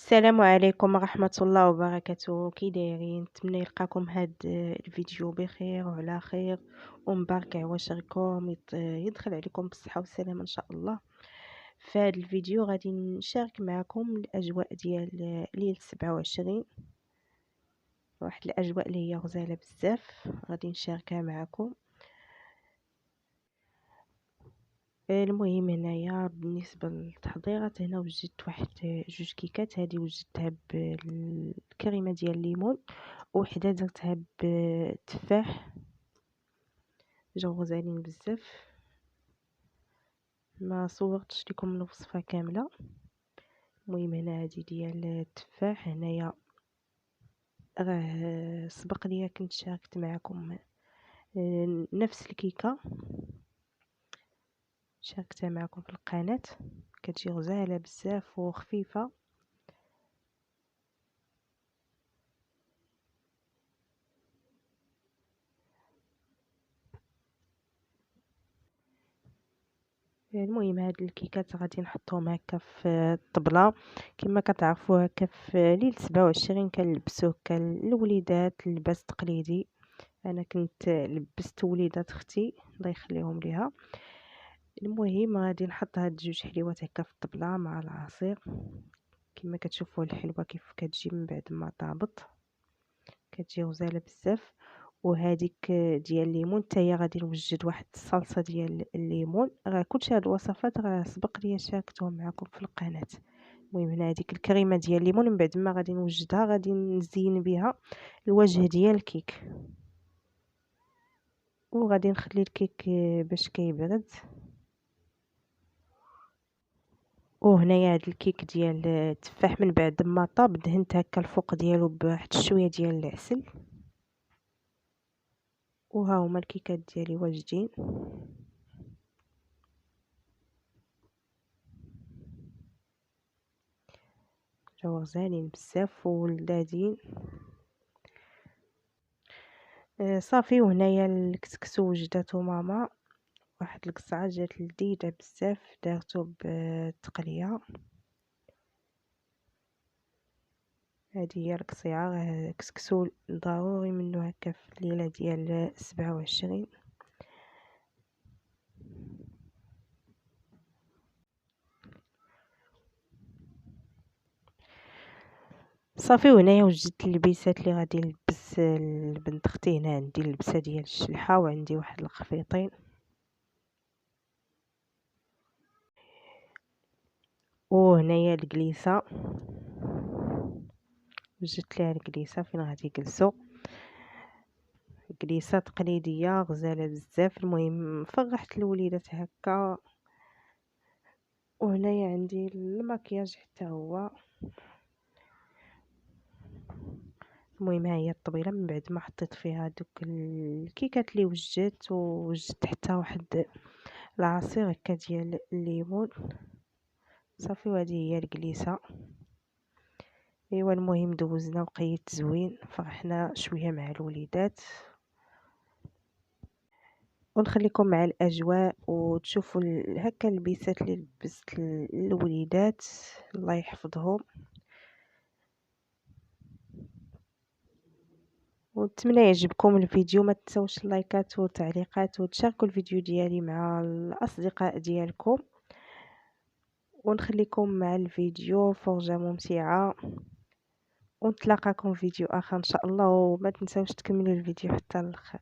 السلام عليكم ورحمة الله وبركاته. كي دايرين؟ نتمنى يلقاكم هاد الفيديو بخير وعلى خير ومبارك عواشركم يدخل عليكم بالصحة والسلامة ان شاء الله. في هاد الفيديو غادي نشارك معكم الاجواء ديال ليلة 27، واحد الاجواء اللي هي غزالة بزاف غادي نشاركها معكم. المهم هنايا بالنسبه للتحضيرات، هنا وجدت واحد جوج كيكات. هذه وجدتها بالكريمه ديال الليمون، وحده درتها بالتفاح، جاو غزالين بزاف. ما صورتش لكم الوصفه كامله. المهم هنا هذه ديال التفاح، هنايا راه سبق ليا كنت شاركت معكم نفس الكيكه، شاركتها معكم في القناه، كتجي غزاله بزاف وخفيفه. المهم هاد الكيكات غادي نحطهم هكا في الطبله. كما كتعرفوا هكا في ليله 27 كنلبسوا هكا الوليدات اللباس تقليدي. انا كنت لبست وليدات اختي الله يخليهم ليها. المهم غادي نحط هاد جوج حليوات هكا في الطبله مع العصير. كما كتشوفوا الحلوه كيف كتجي من بعد ما طابط، كتجي غزاله بزاف. وهذيك ديال الليمون حتى هي غادي نوجد واحد الصلصه ديال الليمون. راه كلشي هاد الوصفات راه سبق ليا شاركتهم معكم في القناه. المهم هنا هذيك الكريمه ديال الليمون من بعد ما غادي نوجدها غادي نزين بها الوجه ديال الكيك، وغادي نخلي الكيك باش كيبرد. وهنايا هاد الكيك ديال التفاح من بعد ما طاب دهنت هكا الفوق ديالو بواحد شويه ديال العسل. وها هما الكيكات ديالي واجدين. جاو غزالين بزاف ولذاذين. صافي. وهنايا الكسكسو وجداتو ماما، واحد القصعه جات لذيذه بزاف، دارتو بالتقليه. هذه هي القصيعه. راه كسكسو ضروري منه هكا في الليله ديال 27. صافي. وهنايا وجدت اللبسات اللي غادي نلبس لبنت اختي. هنا عندي اللبسه ديال الشلحه، وعندي واحد الخفيطين، وهنايا الكليسه وجدت ليها الكليسه فين غادي يجلسوا. كليسه تقليديه غزاله بزاف. المهم فرحت الوليدات هكا. وهنايا عندي المكياج حتى هو. المهم ها هي الطبيله من بعد ما حطيت فيها دوك الكيكات اللي وجدت حتى واحد العصير هكا ديال الليمون. صافي. وهذه هي الكليسه. ايوا المهم دوزنا وقيت زوين، فرحنا شويه مع الوليدات. ونخليكم مع الاجواء وتشوفوا هكا اللبسات اللي لبست الوليدات الله يحفظهم. ونتمنى يعجبكم الفيديو. ما تنسوش اللايكات والتعليقات وتشاركوا الفيديو ديالي مع الاصدقاء ديالكم. ونخليكم مع الفيديو، فرجة ممتعة. ونتلاقاكم فيديو اخر ان شاء الله. وما تنسوش تكملوا الفيديو حتى الاخر.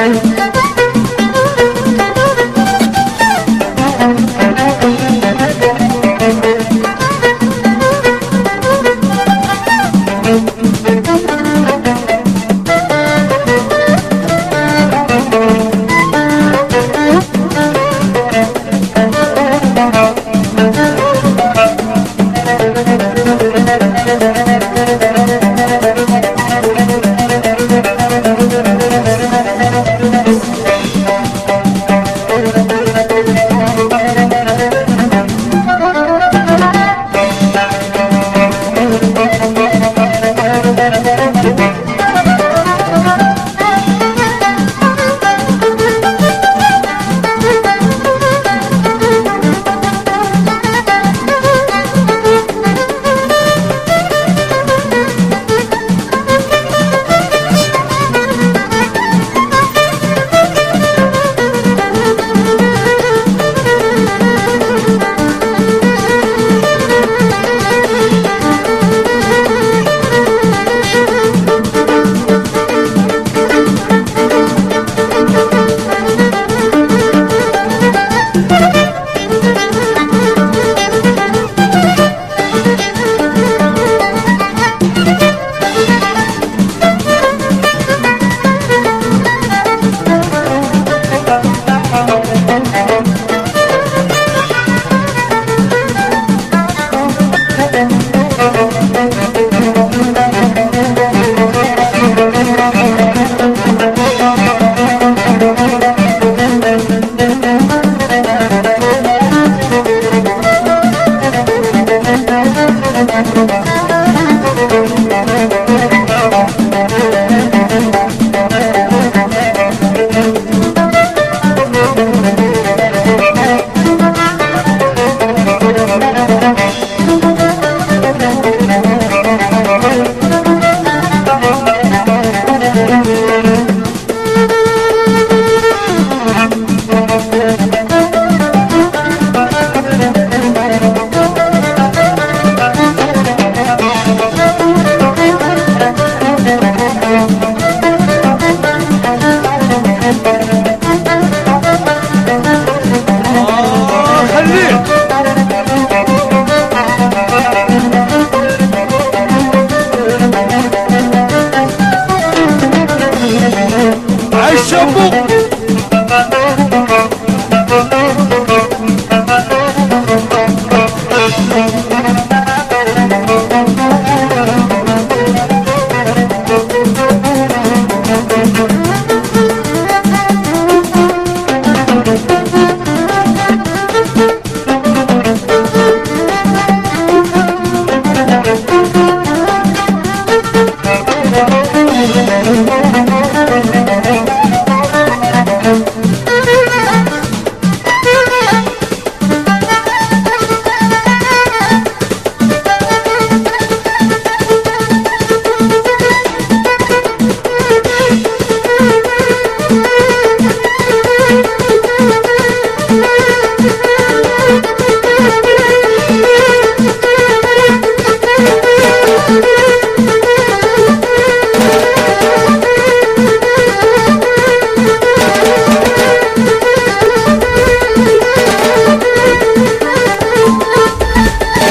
Thank you.